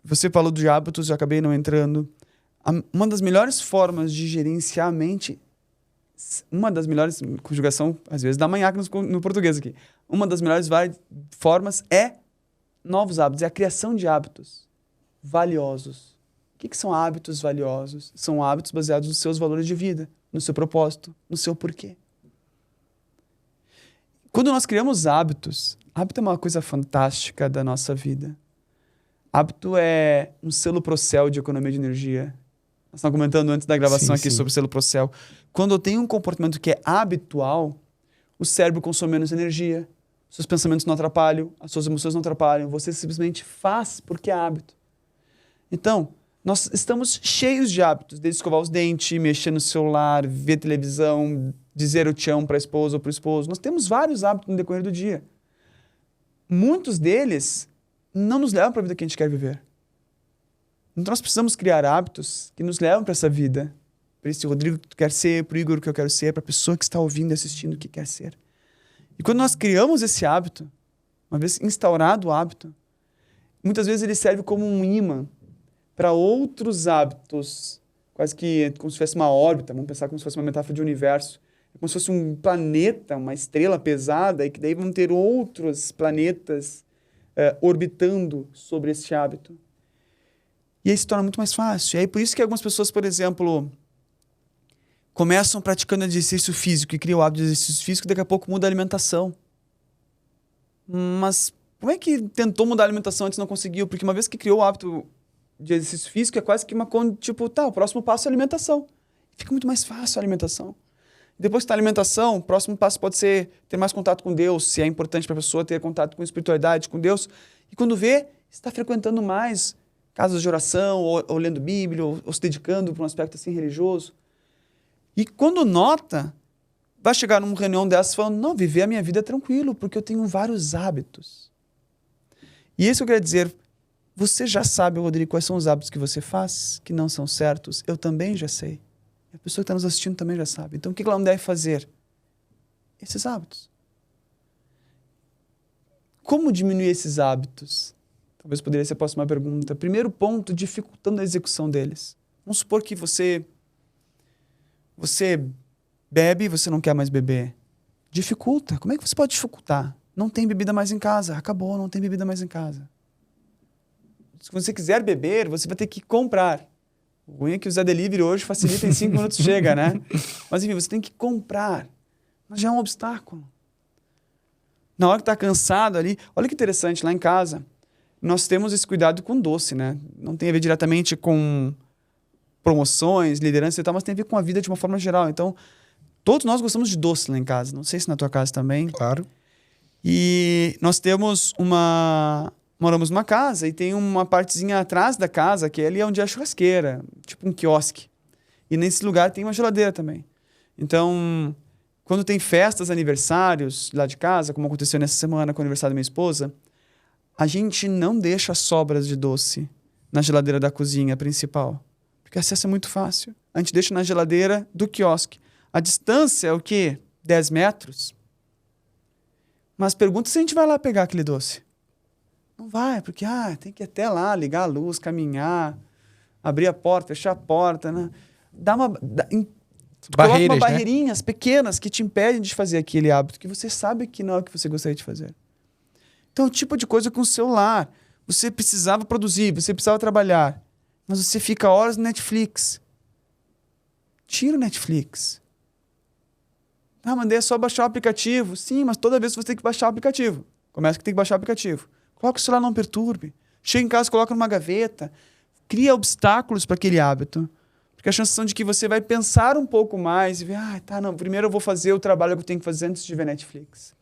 B: você falou de hábitos, eu acabei não entrando. Uma das melhores formas de gerenciar a mente, uma das melhores, conjugação, às vezes, da manhã no português aqui. Uma das melhores formas é novos hábitos, é a criação de hábitos valiosos. O que são hábitos valiosos? São hábitos baseados nos seus valores de vida, no seu propósito, no seu porquê. Quando nós criamos hábitos, hábito é uma coisa fantástica da nossa vida. Hábito é um selo Procel de economia de energia. Nós estamos comentando antes da gravação aqui sobre o selo Procel. Quando eu tenho um comportamento que é habitual, o cérebro consome menos energia, seus pensamentos não atrapalham, as suas emoções não atrapalham, você simplesmente faz porque é hábito. Então, nós estamos cheios de hábitos, desde escovar os dentes, mexer no celular, ver televisão, dizer eu te amo para a esposa ou para o esposo. Nós temos vários hábitos no decorrer do dia. Muitos deles não nos levam para a vida que a gente quer viver. Então nós precisamos criar hábitos que nos levam para essa vida. Para esse Rodrigo que tu quer ser, para o Igor que eu quero ser, para a pessoa que está ouvindo e assistindo que quer ser. E quando nós criamos esse hábito, uma vez instaurado o hábito, muitas vezes ele serve como um imã para outros hábitos, quase que como se fosse uma órbita, vamos pensar como se fosse uma metáfora de universo, como se fosse um planeta, uma estrela pesada, e que daí vão ter outros planetas orbitando sobre esse hábito. E aí se torna muito mais fácil. E aí por isso que algumas pessoas, por exemplo, começam praticando exercício físico e criam o hábito de exercício físico e daqui a pouco muda a alimentação. Mas como é que tentou mudar a alimentação antes e não conseguiu? Porque uma vez que criou o hábito de exercício físico, é quase que o próximo passo é a alimentação. Fica muito mais fácil a alimentação. Depois que está a alimentação, o próximo passo pode ser ter mais contato com Deus, se é importante para a pessoa ter contato com espiritualidade, com Deus. E quando vê, está frequentando mais casas de oração, ou lendo Bíblia, ou se dedicando para um aspecto assim religioso. E quando nota, vai chegar numa reunião dessas falando, não, viver a minha vida é tranquilo, porque eu tenho vários hábitos. E isso eu quero dizer, você já sabe, Rodrigo, quais são os hábitos que você faz, que não são certos? Eu também já sei. A pessoa que está nos assistindo também já sabe. Então, o que ela não deve fazer? Esses hábitos. Como diminuir esses hábitos? Talvez poderia ser a próxima pergunta. Primeiro ponto, dificultando a execução deles. Vamos supor que você bebe e você não quer mais beber. Dificulta. Como é que você pode dificultar? Não tem bebida mais em casa. Acabou, não tem bebida mais em casa. Se você quiser beber, você vai ter que comprar. O ruim é que o Zé Delivery hoje facilita, em 5 minutos chega, né? Mas enfim, você tem que comprar. Mas já é um obstáculo. Na hora que está cansado ali... Olha que interessante, lá em casa, nós temos esse cuidado com doce, né? Não tem a ver diretamente com promoções, liderança e tal, mas tem a ver com a vida de uma forma geral. Então, todos nós gostamos de doce lá em casa. Não sei se na tua casa também.
A: Claro.
B: E nós temos moramos numa casa e tem uma partezinha atrás da casa, que é ali onde é a churrasqueira, tipo um quiosque. E nesse lugar tem uma geladeira também. Então, quando tem festas, aniversários lá de casa, como aconteceu nessa semana com o aniversário da minha esposa, a gente não deixa sobras de doce na geladeira da cozinha principal. Porque acesso é muito fácil. A gente deixa na geladeira do quiosque. A distância é o quê? 10 metros. Mas pergunta se a gente vai lá pegar aquele doce. Não vai, porque tem que ir até lá, ligar a luz, caminhar, abrir a porta, fechar a porta, né? Coloca uma barreirinhas, né, pequenas que te impedem de fazer aquele hábito que você sabe que não é o que você gostaria de fazer. Então, o tipo de coisa com o celular. Você precisava produzir, você precisava trabalhar, mas você fica horas no Netflix. Tira o Netflix. Mandei só baixar o aplicativo. Sim, mas toda vez você tem que baixar o aplicativo. Começa que tem que baixar o aplicativo. Coloca o celular, não perturbe. Chega em casa, coloca numa gaveta. Cria obstáculos para aquele hábito. Porque a chance são de que você vai pensar um pouco mais e ver, primeiro eu vou fazer o trabalho que eu tenho que fazer antes de ver Netflix.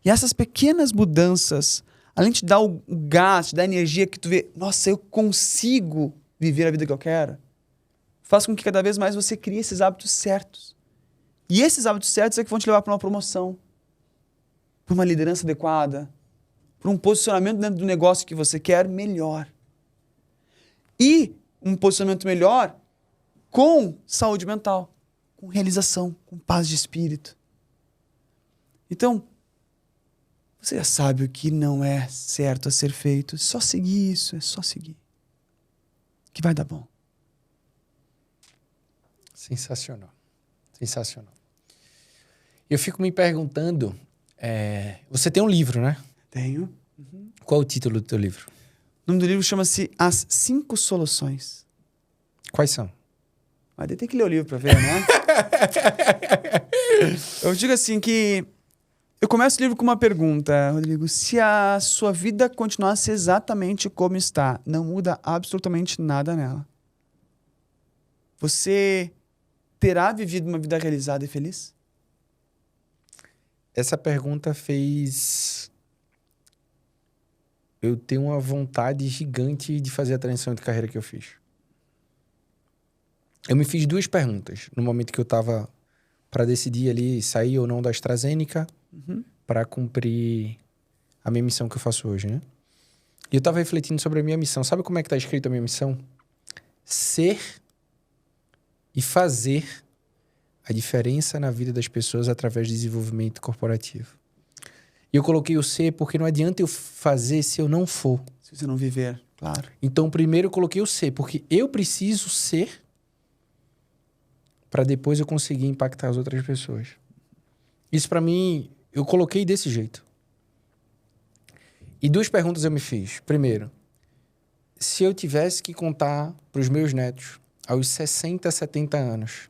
B: E essas pequenas mudanças, além de te dar o gás, te dar a energia que tu vê, nossa, eu consigo viver a vida que eu quero, faz com que cada vez mais você crie esses hábitos certos. E esses hábitos certos é que vão te levar para uma promoção, para uma liderança adequada, para um posicionamento dentro do negócio que você quer melhor. E um posicionamento melhor com saúde mental, com realização, com paz de espírito. Então, você já sabe o que não é certo a ser feito. É só seguir isso, é só seguir. Que vai dar bom.
A: Sensacional. Sensacional. Eu fico me perguntando, você tem um livro, né?
B: Tenho.
A: Qual é o título do teu livro?
B: O nome do livro chama-se As 5 Soluções.
A: Quais são?
B: Mas tem que ler o livro para ver, né? Eu digo assim que... Eu começo o livro com uma pergunta, Rodrigo. Se a sua vida continuasse exatamente como está, não muda absolutamente nada nela, você terá vivido uma vida realizada e feliz?
A: Essa pergunta fez eu ter uma vontade gigante de fazer a transição de carreira que eu fiz. Eu me fiz 2 perguntas no momento que eu estava para decidir ali sair ou não da AstraZeneca para cumprir a minha missão que eu faço hoje, né? E eu estava refletindo sobre a minha missão. Sabe como é que está escrito a minha missão? Ser e fazer a diferença na vida das pessoas através do desenvolvimento corporativo. E eu coloquei o ser porque não adianta eu fazer se eu não for.
B: Se você não viver, claro.
A: Então, primeiro eu coloquei o ser, porque eu preciso ser para depois eu conseguir impactar as outras pessoas. Isso para mim, eu coloquei desse jeito. E 2 perguntas eu me fiz. Primeiro, se eu tivesse que contar para os meus netos, aos 60, 70 anos,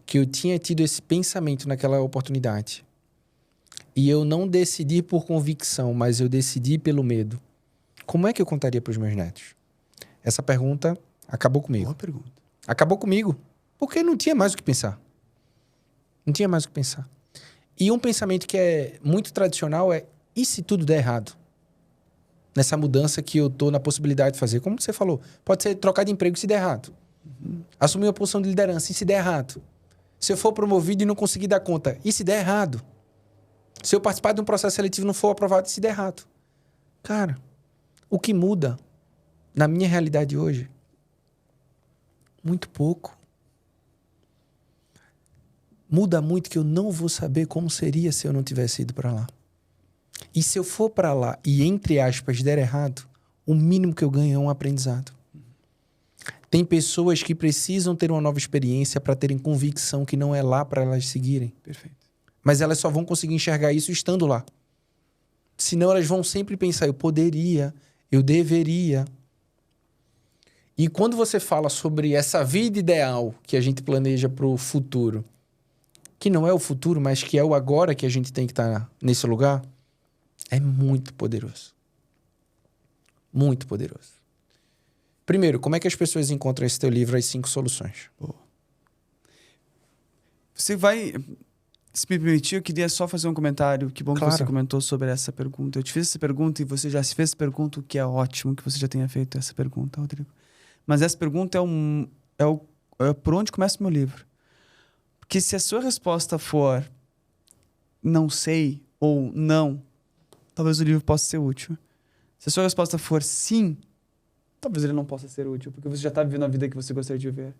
A: que eu tinha tido esse pensamento naquela oportunidade, e eu não decidi por convicção, mas eu decidi pelo medo, como é que eu contaria para os meus netos? Essa pergunta acabou comigo.
B: Boa pergunta.
A: Acabou comigo, porque não tinha mais o que pensar. Não tinha mais o que pensar. E um pensamento que é muito tradicional é, e se tudo der errado? Nessa mudança que eu tô na possibilidade de fazer. Como você falou, pode ser trocar de emprego se der errado. Assumir uma posição de liderança, e se der errado? Se eu for promovido e não conseguir dar conta, e se der errado? Se eu participar de um processo seletivo e não for aprovado, e se der errado? Cara, o que muda na minha realidade hoje? Muito pouco. Muda muito que eu não vou saber como seria se eu não tivesse ido para lá. E se eu for para lá e, entre aspas, der errado, o mínimo que eu ganho é um aprendizado. Tem pessoas que precisam ter uma nova experiência para terem convicção que não é lá para elas seguirem.
B: Perfeito.
A: Mas elas só vão conseguir enxergar isso estando lá. Senão elas vão sempre pensar, eu poderia, eu deveria. E quando você fala sobre essa vida ideal que a gente planeja para o futuro, que não é o futuro, mas que é o agora que a gente tem que estar nesse lugar, é muito poderoso. Muito poderoso. Primeiro, como é que as pessoas encontram esse teu livro, As 5 Soluções?
B: Você vai... Se me permitir, eu queria só fazer um comentário. Que bom que você comentou sobre essa pergunta. Eu te fiz essa pergunta e você já se fez essa pergunta, o que é ótimo que você já tenha feito essa pergunta, Rodrigo. Mas essa pergunta é por onde começa o meu livro. Porque se a sua resposta for não sei ou não, talvez o livro possa ser útil. Se a sua resposta for sim, talvez ele não possa ser útil, porque você já está vivendo a vida que você gostaria de viver.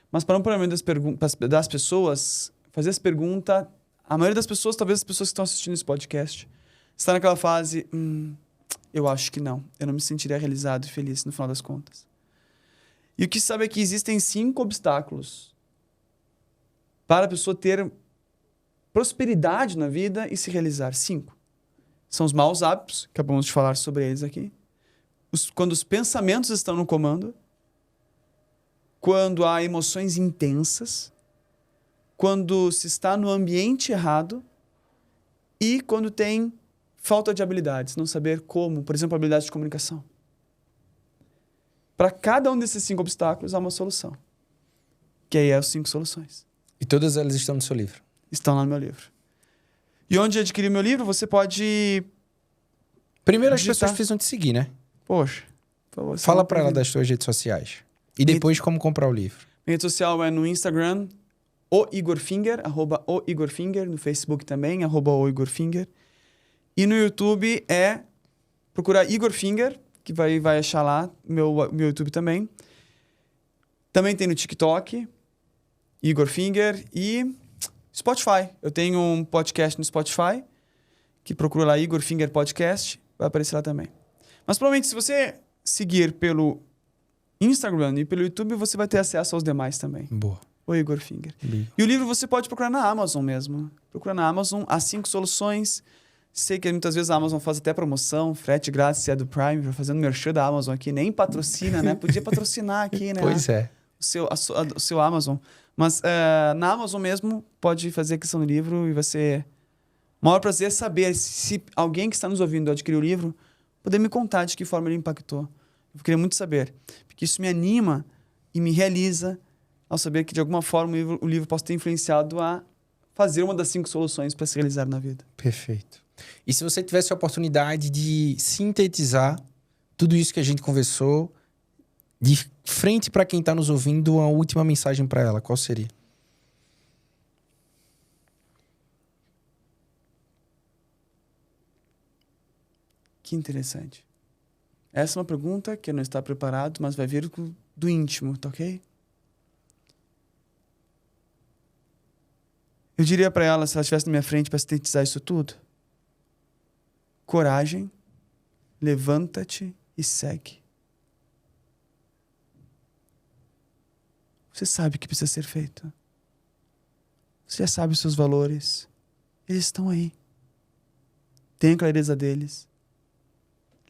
B: Mas para um problema das pessoas, fazer essa pergunta, a maioria das pessoas, talvez as pessoas que estão assistindo esse podcast, está naquela fase, eu acho que não. Eu não me sentiria realizado e feliz no final das contas. E o que se sabe é que existem 5 obstáculos para a pessoa ter prosperidade na vida e se realizar. 5. São os maus hábitos, acabamos de falar sobre eles aqui. Quando os pensamentos estão no comando, quando há emoções intensas, quando se está no ambiente errado e quando tem falta de habilidades, não saber como, por exemplo, habilidades de comunicação. Para cada um desses 5 obstáculos há uma solução, que aí é as 5 soluções.
A: E todas elas estão no seu livro?
B: Estão lá no meu livro. E onde adquirir meu livro, você pode...
A: Primeiro as pessoas precisam te seguir, né?
B: Poxa. Por favor,
A: fala para ela das suas redes sociais. E depois como comprar o livro.
B: Minha rede social é no Instagram, o Igor Finger, @o Igor Finger, no Facebook também, @o Igor Finger. E no YouTube é procurar Igor Finger, que vai achar lá meu YouTube também. Também tem no TikTok, Igor Finger, e Spotify. Eu tenho um podcast no Spotify, que procura lá Igor Finger Podcast, vai aparecer lá também. Mas provavelmente se você seguir pelo Instagram e pelo YouTube, você vai ter acesso aos demais também.
A: Boa.
B: O Igor Finger. E o livro você pode procurar na Amazon mesmo. Procura na Amazon as 5 soluções. Sei que muitas vezes a Amazon faz até promoção, frete grátis, se é do Prime, fazendo merchan da Amazon aqui. Nem patrocina, né? Podia patrocinar aqui, né?
A: Pois é.
B: O seu Amazon. Mas na Amazon mesmo, pode fazer a questão do livro e vai ser... O maior prazer é saber se alguém que está nos ouvindo adquiriu o livro, poder me contar de que forma ele impactou. Eu queria muito saber. Porque isso me anima e me realiza ao saber que, de alguma forma, o livro possa ter influenciado a fazer uma das 5 soluções para se realizar na vida.
A: Perfeito. E se você tivesse a oportunidade de sintetizar tudo isso que a gente conversou, de frente para quem está nos ouvindo, a última mensagem para ela, qual seria?
B: Que interessante. Essa é uma pergunta que eu não estava preparado, mas vai vir do íntimo, tá ok? Eu diria para ela, se ela estivesse na minha frente para sintetizar isso tudo: coragem, levanta-te e segue. Você sabe o que precisa ser feito. Você já sabe os seus valores. Eles estão aí. Tenha clareza deles.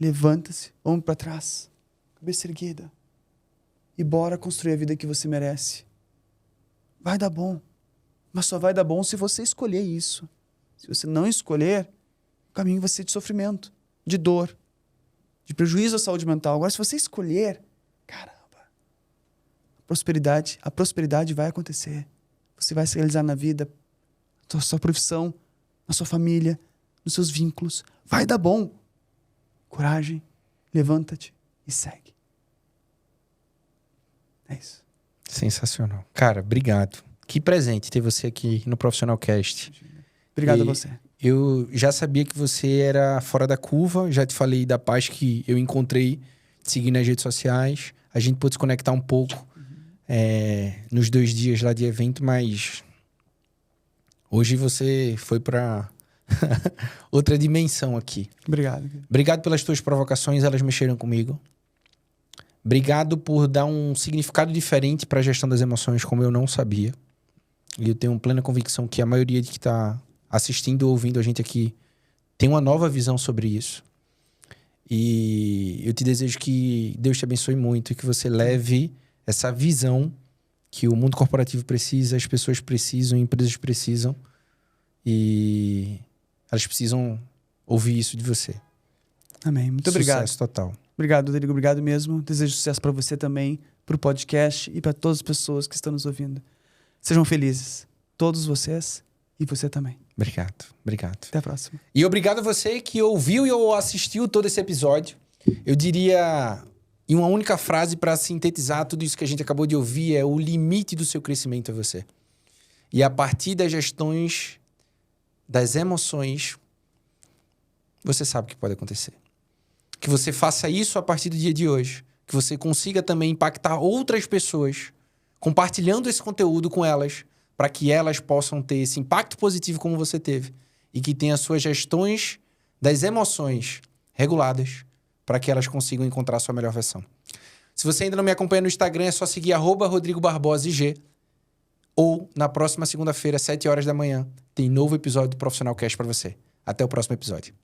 B: Levanta-se, ombro para trás, cabeça erguida. E bora construir a vida que você merece. Vai dar bom. Mas só vai dar bom se você escolher isso. Se você não escolher, o caminho vai ser de sofrimento, de dor, de prejuízo à saúde mental. Agora, se você escolher, caramba, a prosperidade vai acontecer. Você vai se realizar na vida, na sua profissão, na sua família, nos seus vínculos. Vai dar bom. Coragem, levanta-te e segue. É isso.
A: Sensacional. Cara, obrigado. Que presente ter você aqui no Profissional Cast.
B: Obrigado a você.
A: Eu já sabia que você era fora da curva, já te falei da paz que eu encontrei te seguir nas redes sociais. A gente pôde se conectar um pouco nos 2 dias lá de evento, mas hoje você foi para outra dimensão aqui.
B: Obrigado.
A: Obrigado pelas tuas provocações, elas mexeram comigo. Obrigado por dar um significado diferente para a gestão das emoções, como eu não sabia. E eu tenho plena convicção que a maioria de que está assistindo ou ouvindo a gente aqui tem uma nova visão sobre isso. E eu te desejo que Deus te abençoe muito e que você leve essa visão que o mundo corporativo precisa, as pessoas precisam, empresas precisam. E elas precisam ouvir isso de você.
B: Amém. Muito obrigado.
A: Sucesso total.
B: Obrigado, Rodrigo. Obrigado mesmo. Desejo sucesso para você também, para o podcast e para todas as pessoas que estão nos ouvindo. Sejam felizes. Todos vocês e você também.
A: Obrigado.
B: Até a próxima.
A: E obrigado a você que ouviu e ou assistiu todo esse episódio. Eu diria, em uma única frase para sintetizar tudo isso que a gente acabou de ouvir, é o limite do seu crescimento é você. E a partir das gestões das emoções, você sabe o que pode acontecer. Que você faça isso a partir do dia de hoje. Que você consiga também impactar outras pessoas, compartilhando esse conteúdo com elas, para que elas possam ter esse impacto positivo como você teve. E que tenha suas gestões das emoções reguladas, para que elas consigam encontrar a sua melhor versão. Se você ainda não me acompanha no Instagram, é só seguir @RodrigoBarbosaIG. Ou na próxima segunda-feira, às 7 horas da manhã, tem novo episódio do Profissional Cast para você. Até o próximo episódio.